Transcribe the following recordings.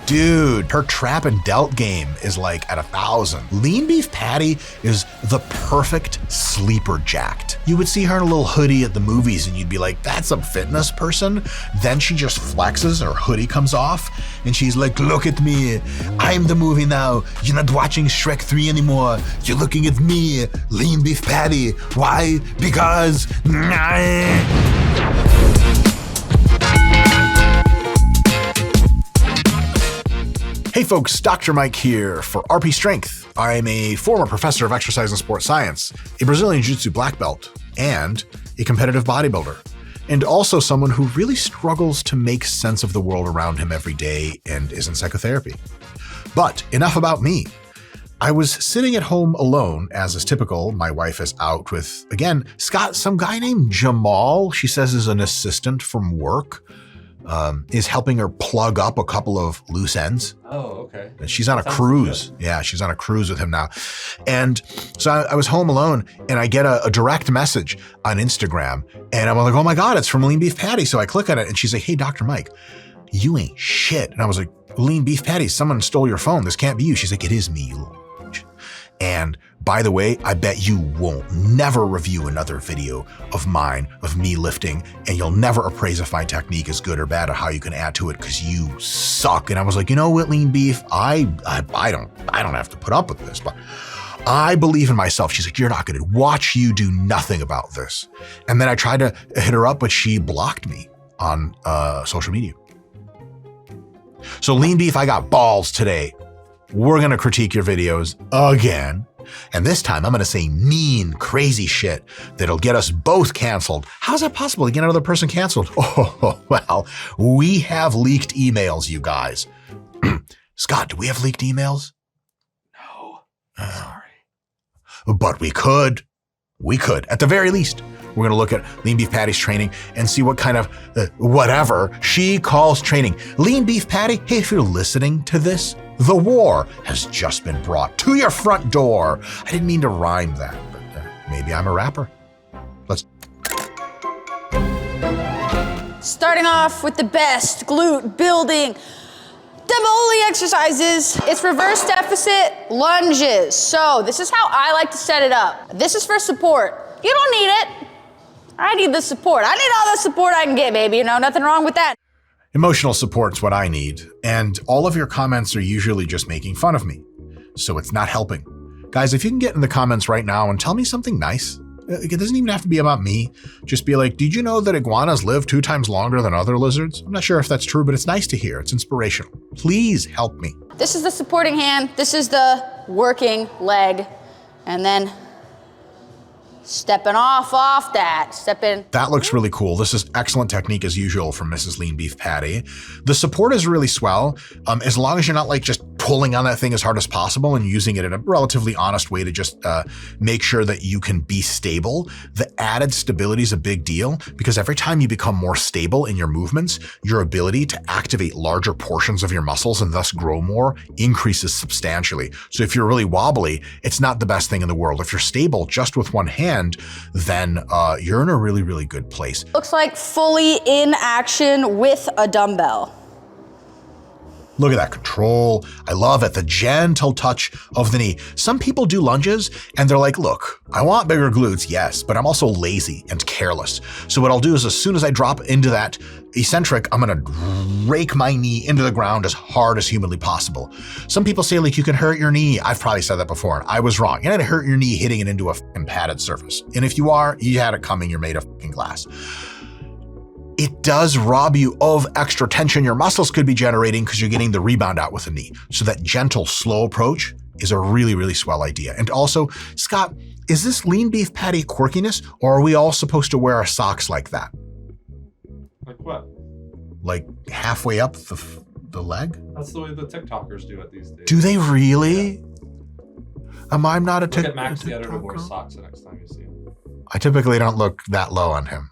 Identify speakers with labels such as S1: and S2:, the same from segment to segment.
S1: Dude, her trap and delt game is like at 1,000. Lean beef patty is the perfect sleeper jacked. You would see her in a little hoodie at the movies and you'd be like, that's a fitness person. Then she just flexes, her hoodie comes off and she's like, look at me. I'm the movie now. You're not watching Shrek 3 anymore. You're looking at me, lean beef patty. Why? Because... Hey folks, Dr. Mike here for RP Strength. I'm a former professor of exercise and sports science, a Brazilian Jiu-Jitsu black belt, and a competitive bodybuilder, and also someone who really struggles to make sense of the world around him every day and is in psychotherapy. But enough about me. I was sitting at home alone, as is typical. My wife is out with, again, Scott, some guy named Jamal, she says is an assistant from work. Is helping her plug up a couple of loose ends.
S2: Oh, okay.
S1: And she's on a cruise. Good. Yeah, she's on a cruise with him now. And so I was home alone and I get a direct message on Instagram and I'm like, oh my God, it's from Lean Beef Patty. So I click on it and she's like, hey, Dr. Mike, you ain't shit. And I was like, Lean Beef Patty, someone stole your phone. This can't be you. She's like, it is me, you little bitch. And by the way, I bet you won't never review another video of mine, of me lifting, and you'll never appraise if my technique is good or bad or how you can add to it because you suck. And I was like, you know what, Lean Beef, I don't have to put up with this, but I believe in myself. She's like, you're not going to watch you do nothing about this. And then I tried to hit her up, but she blocked me on social media. So Lean Beef, I got balls today. We're going to critique your videos again. And this time I'm going to say mean, crazy shit that'll get us both canceled. How's that possible to get another person canceled? Oh, well, we have leaked emails, you guys. Scott, do we have leaked emails?
S2: No, sorry.
S1: But we could. We could. At the very least, we're going to look at Lean Beef Patty's training and see what kind of whatever she calls training. Lean Beef Patty, hey, if you're listening to this, the war has just been brought to your front door. I didn't mean to rhyme that, but maybe I'm a rapper. Let's.
S3: Starting off with the best glute building Devoli exercises. It's reverse deficit lunges. So this is how I like to set it up. This is for support. You don't need it. I need the support. I need all the support I can get, baby. You know, nothing wrong with that.
S1: Emotional support's what I need, and all of your comments are usually just making fun of me, so it's not helping. Guys, if you can get in the comments right now and tell me something nice, it doesn't even have to be about me. Just be like, did you know that iguanas live 2 times longer than other lizards? I'm not sure if that's true, but it's nice to hear. It's inspirational. Please help me.
S3: This is the supporting hand. This is the working leg. And then stepping off that, step in.
S1: That looks really cool. This is excellent technique as usual from Mrs. Lean Beef Patty. The support is really swell. As long as you're not like just pulling on that thing as hard as possible and using it in a relatively honest way to just make sure that you can be stable. The added stability is a big deal because every time you become more stable in your movements, your ability to activate larger portions of your muscles and thus grow more increases substantially. So if you're really wobbly, it's not the best thing in the world. If you're stable just with one hand, then you're in a really, really good place.
S3: Looks like fully in action with a dumbbell.
S1: Look at that control. I love it. The gentle touch of the knee. Some people do lunges and they're like, look, I want bigger glutes, yes, but I'm also lazy and careless. So what I'll do is as soon as I drop into that eccentric, I'm going to rake my knee into the ground as hard as humanly possible. Some people say like you can hurt your knee. I've probably said that before and I was wrong. You're not gonna hurt your knee hitting it into a fucking padded surface. And if you are, you had it coming, you're made of fucking glass. It does rob you of extra tension your muscles could be generating because you're getting the rebound out with the knee. So that gentle, slow approach is a really, really swell idea. And also, Scott, is this Lean Beef Patty quirkiness or are we all supposed to wear our socks like that?
S2: Like what?
S1: Like halfway up the leg?
S2: That's the way the TikTokers do it these days.
S1: Do they really? I'm not a
S2: Look at Max the editor who wears socks the next time you see him.
S1: I typically don't look that low on him.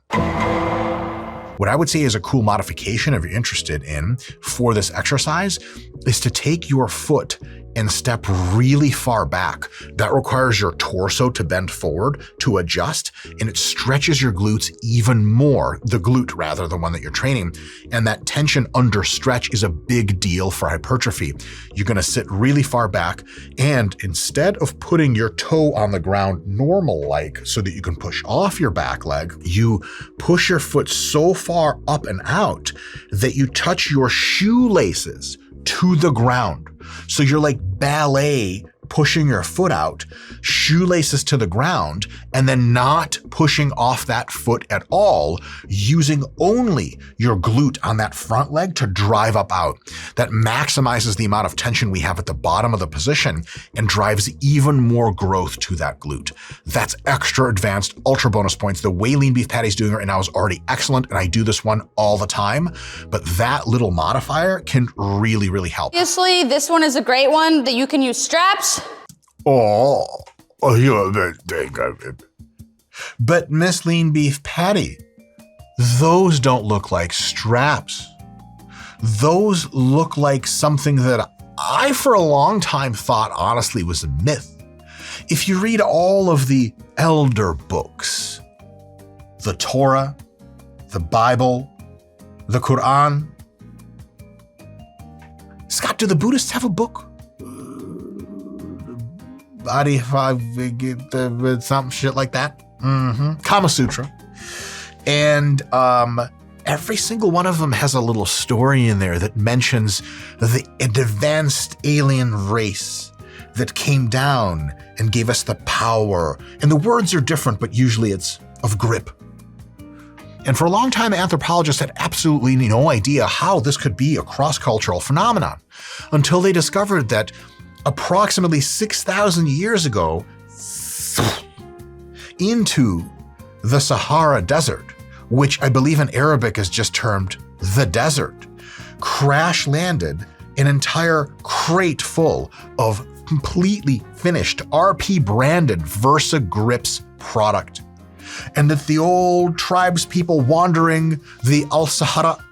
S1: What I would say is a cool modification if you're interested in for this exercise is to take your foot and step really far back. That requires your torso to bend forward to adjust, and it stretches your glutes even more, the glute rather, the one that you're training. And that tension under stretch is a big deal for hypertrophy. You're going to sit really far back, and instead of putting your toe on the ground normal-like so that you can push off your back leg, you push your foot so far up and out that you touch your shoelaces to the ground. So you're like ballet pushing your foot out, shoelaces to the ground, and then not pushing off that foot at all, using only your glute on that front leg to drive up out. That maximizes the amount of tension we have at the bottom of the position and drives even more growth to that glute. That's extra advanced, ultra bonus points. The way Lean Beef Patty's doing it right now is already excellent, and I do this one all the time, but that little modifier can really, really help.
S3: Obviously, this one is a great one that you can use straps.
S1: But Miss Lean Beef Patty, those don't look like straps. Those look like something that I, for a long time, thought honestly was a myth. If you read all of the elder books, the Torah, the Bible, the Quran. Scott, do the Buddhists have a book? Body, something shit like that. Kama Sutra. And every single one of them has a little story in there that mentions the advanced alien race that came down and gave us the power. And the words are different, but usually it's of grip. And for a long time, anthropologists had absolutely no idea how this could be a cross-cultural phenomenon until they discovered that approximately 6,000 years ago, into the Sahara Desert, which I believe in Arabic is just termed the desert, crash landed an entire crate full of completely finished RP branded Versa Grips product. And that the old tribes people wandering the Al-Sahara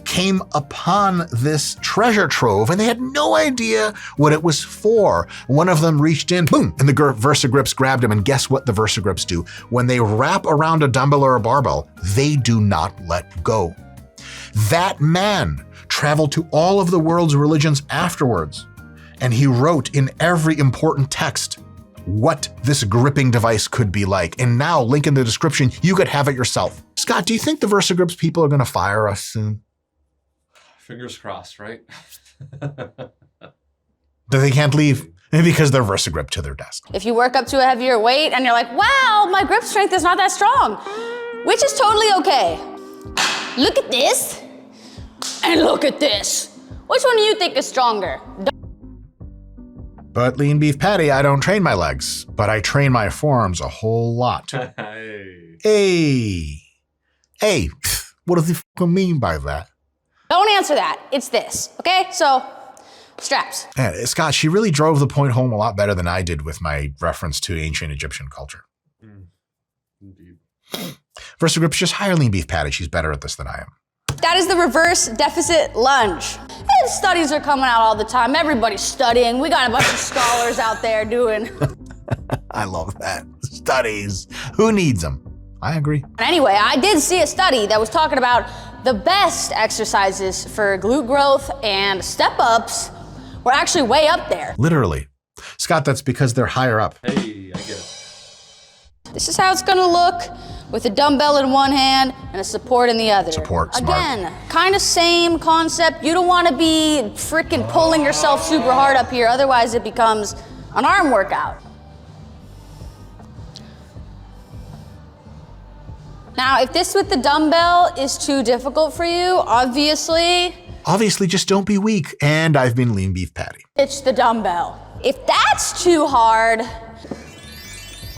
S1: came upon this treasure trove and they had no idea what it was for. One of them reached in, boom, and the Versa Grips grabbed him, and guess what the Versa Grips do? When they wrap around a dumbbell or a barbell, they do not let go. That man traveled to all of the world's religions afterwards, and he wrote in every important text what this gripping device could be like. And now, link in the description, you could have it yourself. Scott, do you think the Versa Grips people are going to fire us soon?
S2: Fingers crossed, right?
S1: That they can't leave because they're Versa Grip to their desk.
S3: If you work up to a heavier weight and you're like, wow, my grip strength is not that strong, which is totally okay. Look at this and look at this. Which one do you think is stronger?
S1: But Lean Beef Patty, I don't train my legs, but I train my forearms a whole lot. Hey, what does he fucking mean by that?
S3: Don't answer that. It's this, okay? So, straps.
S1: Yeah, Scott, she really drove the point home a lot better than I did with my reference to ancient Egyptian culture.
S2: Indeed.
S1: Versa Grip's just hire Lean Beef Patty. She's better at this than I am.
S3: That is the reverse deficit lunge. And studies are coming out all the time. Everybody's studying. We got a bunch of scholars out there doing.
S1: I love that. Studies. Who needs them? I agree.
S3: Anyway, I did see a study that was talking about the best exercises for glute growth and step-ups were actually way up there.
S1: Literally. Scott, that's because they're higher up.
S2: Hey, I get it.
S3: This is how it's gonna look with a dumbbell in one hand and a support in the other.
S1: Support, smart.
S3: Again, kind of same concept. You don't wanna be freaking pulling yourself super hard up here, otherwise it becomes an arm workout. Now, if this with the dumbbell is too difficult for you, obviously
S1: just don't be weak. And I've been Lean Beef Patty.
S3: it's the dumbbell. If that's too hard,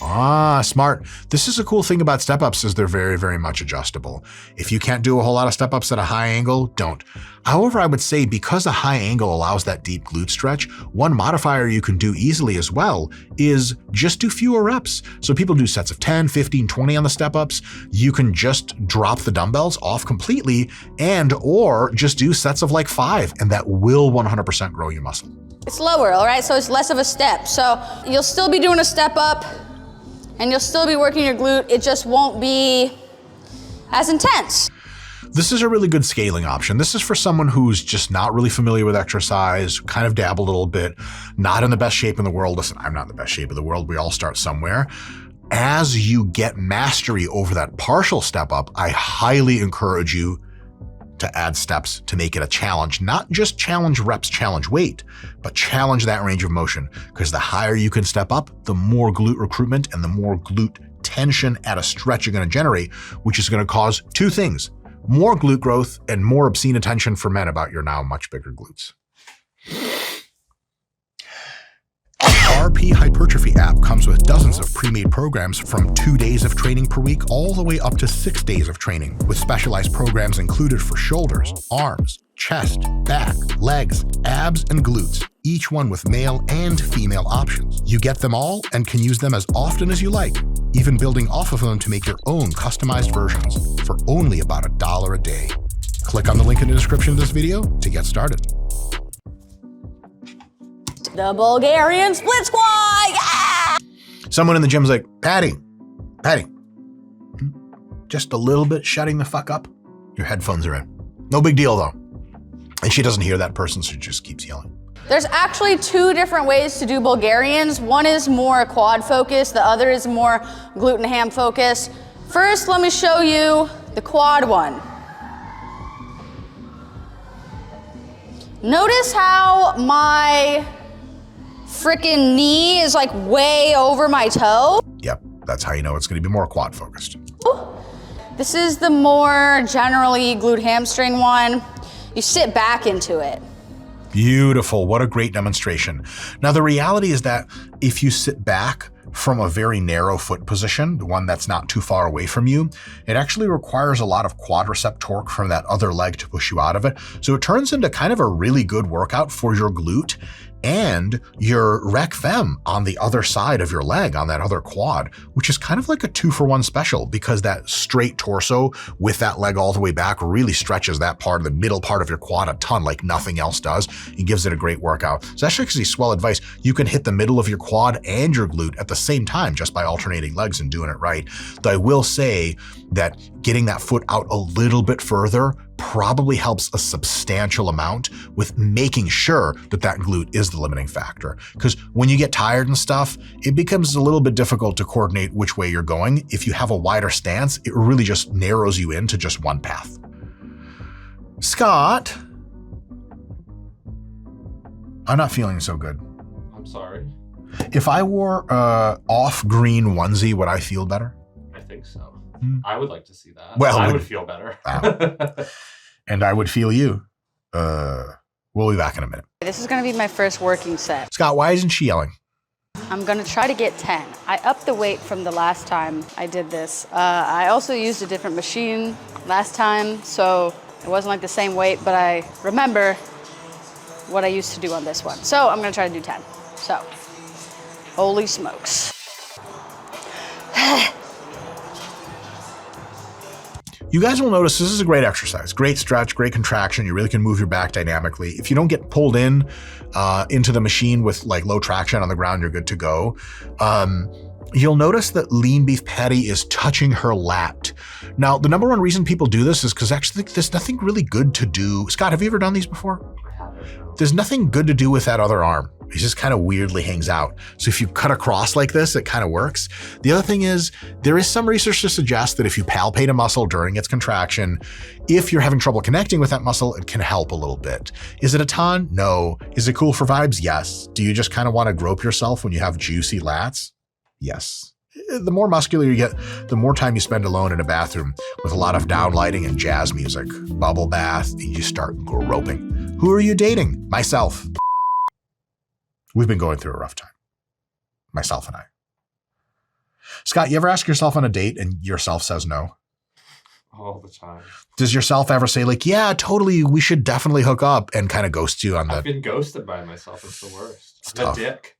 S1: Ah, smart. This is a cool thing about step-ups is they're very, very much adjustable. If you can't do a whole lot of step-ups at a high angle, don't. However, I would say because a high angle allows that deep glute stretch, one modifier you can do easily as well is just do fewer reps. So people do sets of 10, 15, 20 on the step-ups. You can just drop the dumbbells off completely or just do sets of like 5, and that will 100% grow your muscle.
S3: It's lower, all right? So it's less of a step. So you'll still be doing a step up and you'll still be working your glute. It just won't be as intense.
S1: This is a really good scaling option. This is for someone who's just not really familiar with exercise, kind of dabble a little bit, not in the best shape in the world. Listen, I'm not in the best shape of the world. We all start somewhere. As you get mastery over that partial step up, I highly encourage you to add steps to make it a challenge. Not just challenge reps, challenge weight, but challenge that range of motion. Because the higher you can step up, the more glute recruitment and the more glute tension at a stretch you're going to generate, which is going to cause two things: more glute growth and more obscene attention for men about your now much bigger glutes. Our RP Hypertrophy app comes with dozens of pre-made programs from 2 days of training per week all the way up to 6 days of training, with specialized programs included for shoulders, arms, chest, back, legs, abs, and glutes, each one with male and female options. You get them all and can use them as often as you like, even building off of them to make your own customized versions for only about $1 a day. Click on the link in the description of this video to get started.
S3: The Bulgarian split squat, yeah!
S1: Someone in the gym's like, Patty, just a little bit shutting the fuck up. Your headphones are in. No big deal though. And she doesn't hear that person, so she just keeps yelling.
S3: There's actually 2 different ways to do Bulgarians. One is more quad focused, the other is more glute and ham focused. First, let me show you the quad one. Notice how my freaking knee is like way over my toe.
S1: Yep, that's how you know it's going to be more quad focused.
S3: This is the more generally glute hamstring one. You sit back into it.
S1: Beautiful, what a great demonstration. Now the reality is that if you sit back from a very narrow foot position, the one that's not too far away from you, it actually requires a lot of quadricep torque from that other leg to push you out of it. So it turns into kind of a really good workout for your glute and your rec fem on the other side of your leg, on that other quad, which is kind of like a 2-for-1 special, because that straight torso with that leg all the way back really stretches that part of the middle part of your quad a ton like nothing else does. It gives it a great workout. So that's actually swell advice. You can hit the middle of your quad and your glute at the same time just by alternating legs and doing it right. Though I will say that getting that foot out a little bit further probably helps a substantial amount with making sure that that glute is the limiting factor. Because when you get tired and stuff, it becomes a little bit difficult to coordinate which way you're going. If you have a wider stance, it really just narrows you into just one path. Scott, I'm not feeling so good.
S2: I'm sorry.
S1: If I wore a off-green onesie, would I feel better?
S2: I think so. I would like to see that.
S1: Well,
S2: I would feel better.
S1: And I would feel you. We'll be back in a minute.
S3: This is gonna be my first working set.
S1: Scott, why isn't she yelling?
S3: I'm gonna try to get 10. I upped the weight from the last time I did this. I also used a different machine last time, so it wasn't like the same weight, but I remember what I used to do on this one. So I'm gonna try to do 10. So, holy smokes.
S1: You guys will notice this is a great exercise, great stretch, great contraction. You really can move your back dynamically. If you don't get pulled in into the machine with like low traction on the ground, you're good to go. You'll notice that Lean Beef Patty is touching her lat. Now, the number one reason people do this is because actually there's nothing really good to do. Scott, have you ever done these before? There's nothing good to do with that other arm. It just kind of weirdly hangs out. So if you cut across like this, it kind of works. The other thing is, there is some research to suggest that if you palpate a muscle during its contraction, if you're having trouble connecting with that muscle, it can help a little bit. Is it a ton? No. Is it cool for vibes? Yes. Do you just kind of want to grope yourself when you have juicy lats? Yes. The more muscular you get, the more time you spend alone in a bathroom with a lot of down lighting and jazz music, bubble bath, and you start groping. Who are you dating? Myself. We've been going through a rough time. Myself and I. Scott, you ever ask yourself on a date and yourself says no?
S2: All the time.
S1: Does yourself ever say like, yeah, totally, we should definitely hook up, and kind of ghost you on
S2: I've
S1: the...
S2: been ghosted by myself. It's the worst.
S1: It's
S2: I'm
S1: tough.
S2: a dick.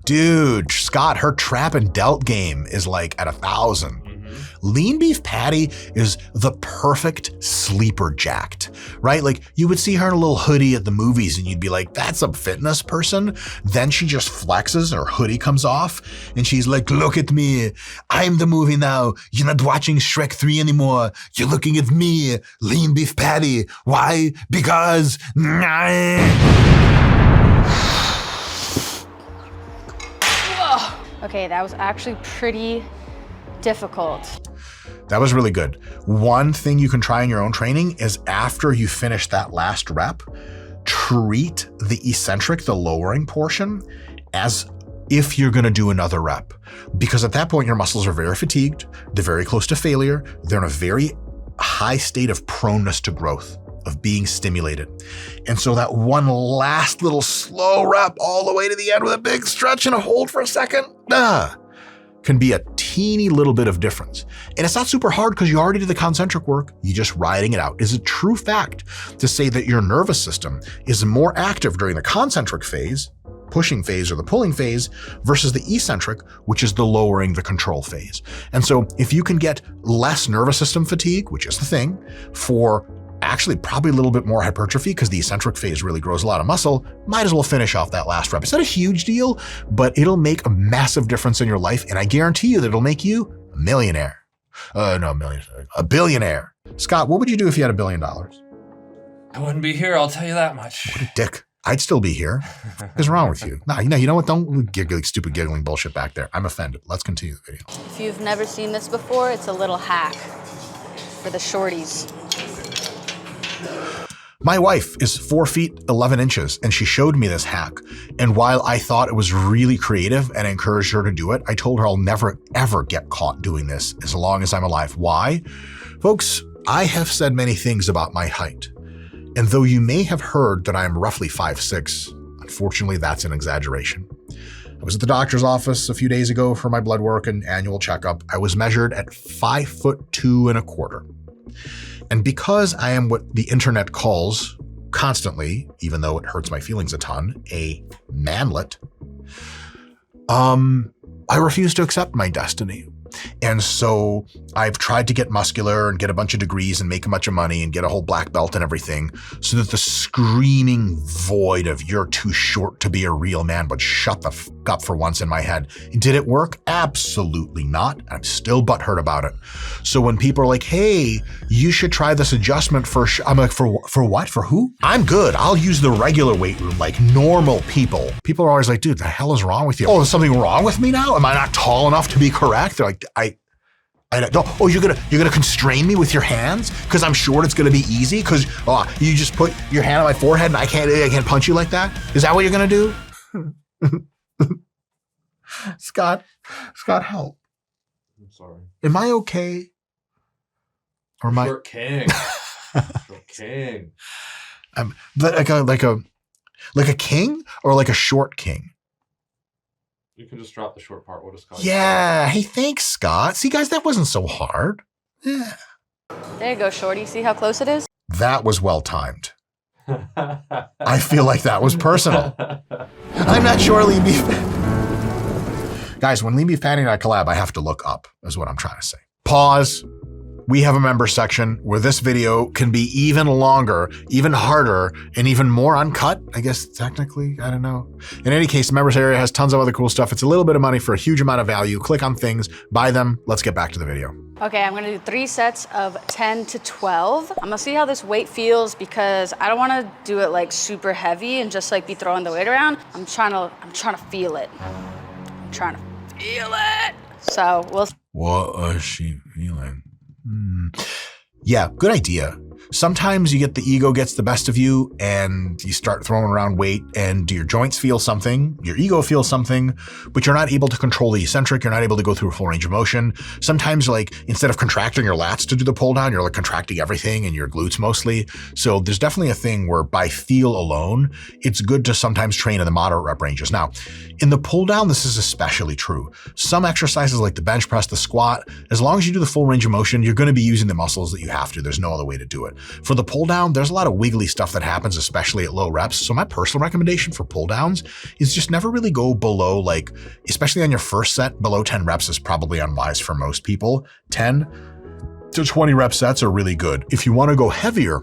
S1: Dude, Scott, her trap and delt game is like at 1,000. Lean beef patty is the perfect sleeper jacked, right? Like you would see her in a little hoodie at the movies and you'd be like, that's a fitness person. Then she just flexes and her hoodie comes off and she's like, look at me. I'm the movie now. You're not watching Shrek 3 anymore. You're looking at me, lean beef patty. Why? Because...
S3: Okay, that was actually pretty difficult.
S1: That was really good. One thing you can try in your own training is after you finish that last rep, treat the eccentric, the lowering portion, as if you're going to do another rep. Because at that point, your muscles are very fatigued. They're very close to failure. They're in a very high state of proneness to growth, of being stimulated. And so that one last little slow rep all the way to the end with a big stretch and a hold for a second, can be a teeny little bit of difference. And it's not super hard because you already did the concentric work. You're just riding it out. It's a true fact to say that your nervous system is more active during the concentric phase, pushing phase or the pulling phase, versus the eccentric, which is the lowering, the control phase. And so if you can get less nervous system fatigue, which is the thing, for actually probably a little bit more hypertrophy because the eccentric phase really grows a lot of muscle, might as well finish off that last rep. It's not a huge deal, but it'll make a massive difference in your life. And I guarantee you that it'll make you a millionaire. A billionaire. Scott, what would you do if you had $1 billion?
S2: I wouldn't be here, I'll tell you that much.
S1: What a dick. I'd still be here. What's wrong with you? No, you know what? Don't giggle, stupid giggling bullshit back there. I'm offended. Let's continue the video.
S3: If you've never seen this before, it's a little hack for the shorties.
S1: My wife is 4 feet 11 inches and she showed me this hack. And while I thought it was really creative and encouraged her to do it, I told her I'll never ever get caught doing this as long as I'm alive. Why? Folks, I have said many things about my height. And though you may have heard that I am roughly 5'6", unfortunately that's an exaggeration. I was at the doctor's office a few days ago for my blood work and annual checkup. I was measured at 5'2¼ And because I am what the internet calls constantly, even though it hurts my feelings a ton, a manlet, I refuse to accept my destiny. And so I've tried to get muscular and get a bunch of degrees and make a bunch of money and get a whole black belt and everything so that the screaming void of you're too short to be a real man would shut the f up for once in my head. Did it work? Absolutely not. I'm still butthurt about it. So when people are like, hey, you should try this adjustment I'm like, for what? For who? I'm good. I'll use the regular weight room like normal people. People are always like, dude, the hell is wrong with you? Oh, is something wrong with me now? Am I not tall enough to be correct? They're like, I don't. Oh, you're gonna constrain me with your hands because I'm short. It's gonna be easy because you just put your hand on my forehead and I can't punch you like that. Is that what you're gonna do? Scott, help.
S2: I'm sorry.
S1: Am I okay? Or am I?
S2: Short king. Short king.
S1: Like a king or like a short king?
S2: You can just drop the short part. We'll just call it.
S1: Yeah. Hey, thanks, Scott. See, guys, that wasn't so hard. Yeah.
S3: There you go, shorty. See how close it is?
S1: That was well timed. I feel like that was personal. I'm not sure lean beef. Guys, when lean beef patty and I collab, I have to look up, is what I'm trying to say. Pause. We have a member section where this video can be even longer, even harder, and even more uncut, I guess, technically, I don't know. In any case, the members area has tons of other cool stuff. It's a little bit of money for a huge amount of value. Click on things, buy them. Let's get back to the video.
S3: Okay, I'm gonna do 3 sets of 10 to 12. I'm gonna see how this weight feels because I don't wanna do it like super heavy and just like be throwing the weight around. I'm trying to feel it. I'm trying to feel it. So we'll.
S1: What is she feeling? Yeah, good idea. Sometimes you get the ego gets the best of you and you start throwing around weight and your joints feel something, your ego feels something, but you're not able to control the eccentric. You're not able to go through a full range of motion. Sometimes like instead of contracting your lats to do the pull down, you're like contracting everything and your glutes mostly. So there's definitely a thing where by feel alone, it's good to sometimes train in the moderate rep ranges. Now, in the pull down, this is especially true. Some exercises like the bench press, the squat, as long as you do the full range of motion, you're going to be using the muscles that you have to. There's no other way to do it. it. For the pull down, there's a lot of wiggly stuff that happens, especially at low reps. So my personal recommendation for pull downs is just never really go below, like, especially on your first set, below 10 reps is probably unwise for most people. 10 to 20 rep sets are really good. If you want to go heavier,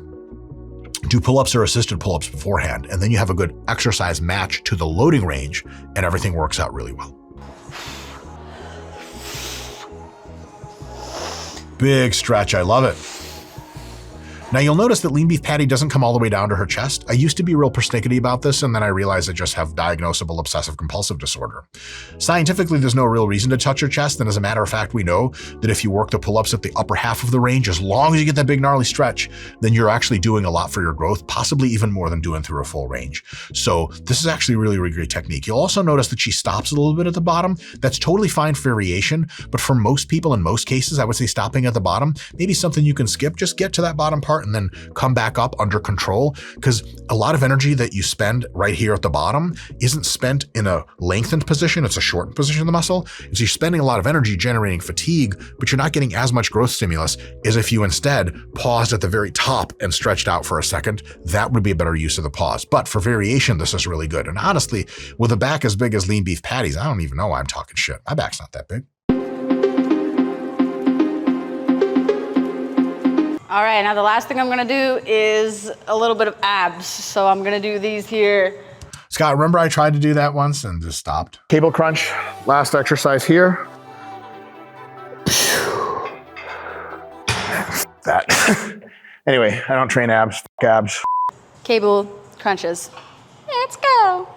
S1: do pull-ups or assisted pull-ups beforehand, and then you have a good exercise match to the loading range, and everything works out really well. Big stretch, I love it. Now you'll notice that lean beef patty doesn't come all the way down to her chest. I used to be real persnickety about this, and then I realized I just have diagnosable obsessive compulsive disorder. Scientifically, there's no real reason to touch her chest, and as a matter of fact, we know that if you work the pull-ups at the upper half of the range, as long as you get that big gnarly stretch, then you're actually doing a lot for your growth, possibly even more than doing through a full range. So this is actually a really, really great technique. You'll also notice that she stops a little bit at the bottom. That's totally fine for variation, but for most people, in most cases, I would say stopping at the bottom, maybe something you can skip. Just get to that bottom part and then come back up under control, because a lot of energy that you spend right here at the bottom isn't spent in a lengthened position, it's a shortened position of the muscle. And so you're spending a lot of energy generating fatigue, but you're not getting as much growth stimulus as if you instead paused at the very top and stretched out for a second. That would be a better use of the pause. But for variation, this is really good. And honestly, with a back as big as lean beef patties, I don't even know why I'm talking shit. My back's not that big.
S3: All right, now the last thing I'm gonna do is a little bit of abs. So I'm gonna do these here.
S1: Scott, remember I tried to do that once and just stopped? Cable crunch, last exercise here. That. Anyway, I don't train abs, abs.
S3: Cable crunches. Let's go.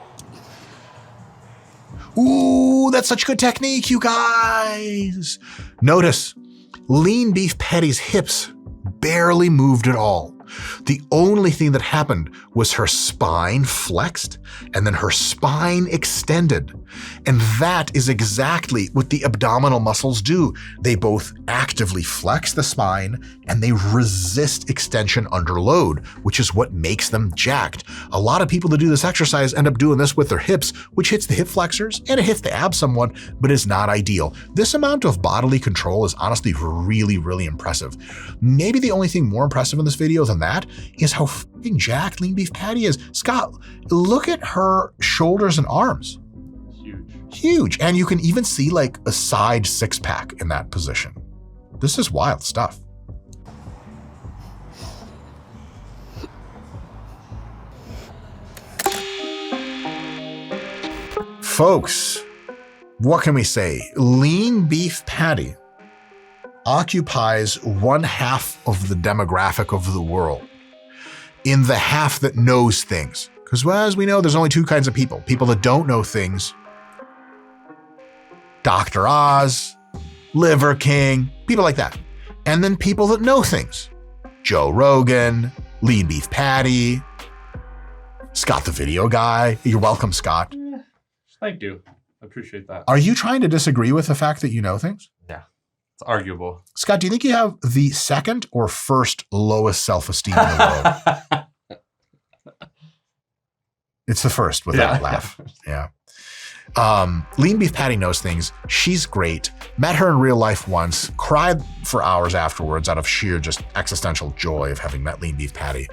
S1: Ooh, that's such good technique, you guys. Notice, lean beef patty's hips barely moved at all. The only thing that happened was her spine flexed and then her spine extended. And that is exactly what the abdominal muscles do. They both actively flex the spine and they resist extension under load, which is what makes them jacked. A lot of people that do this exercise end up doing this with their hips, which hits the hip flexors and it hits the abs somewhat, but is not ideal. This amount of bodily control is honestly really, really impressive. Maybe the only thing more impressive in this video than that is how fucking jacked lean beef patty is. Scott, look at her shoulders and arms. Huge. And you can even see like a side six pack in that position. This is wild stuff. Folks, what can we say? Lean beef patty occupies 1/2 of the demographic of the world in the half that knows things. Because well, as we know, there's only two kinds of people. People that don't know things, Dr. Oz, Liver King, people like that. And then people that know things, Joe Rogan, Lean Beef Patty, Scott the Video Guy. You're welcome, Scott.
S2: Thank you. I appreciate that.
S1: Are you trying to disagree with the fact that you know things?
S2: Yeah, it's arguable.
S1: Scott, do you think you have the second or first lowest self-esteem in the world? It's the first with that laugh. Yeah. Lean Beef Patty knows things. She's great. Met her in real life once, cried for hours afterwards out of sheer just existential joy of having met Lean Beef Patty.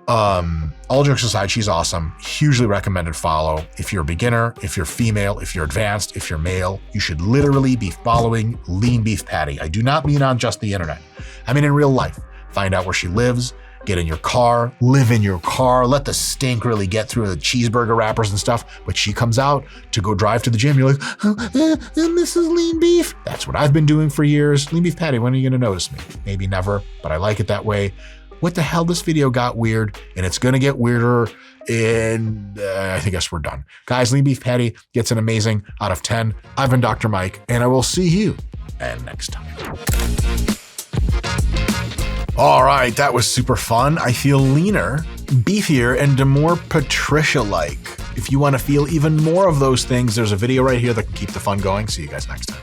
S1: All jokes aside, she's awesome. Hugely recommended follow. If you're a beginner, if you're female, if you're advanced, if you're male, you should literally be following Lean Beef Patty. I do not mean on just the internet. I mean in real life. Find out where she lives. Get in your car, live in your car, let the stink really get through the cheeseburger wrappers and stuff. But she comes out to go drive to the gym. You're like, this is Lean Beef. That's what I've been doing for years. Lean Beef Patty, when are you gonna notice me? Maybe never, but I like it that way. What the hell? This video got weird and it's gonna get weirder. And I guess we're done. Guys, Lean Beef Patty gets an amazing out of 10. I've been Dr. Mike and I will see you next time. All right, that was super fun. I feel leaner, beefier, and more Patricia-like. If you want to feel even more of those things, there's a video right here that can keep the fun going. See you guys next time.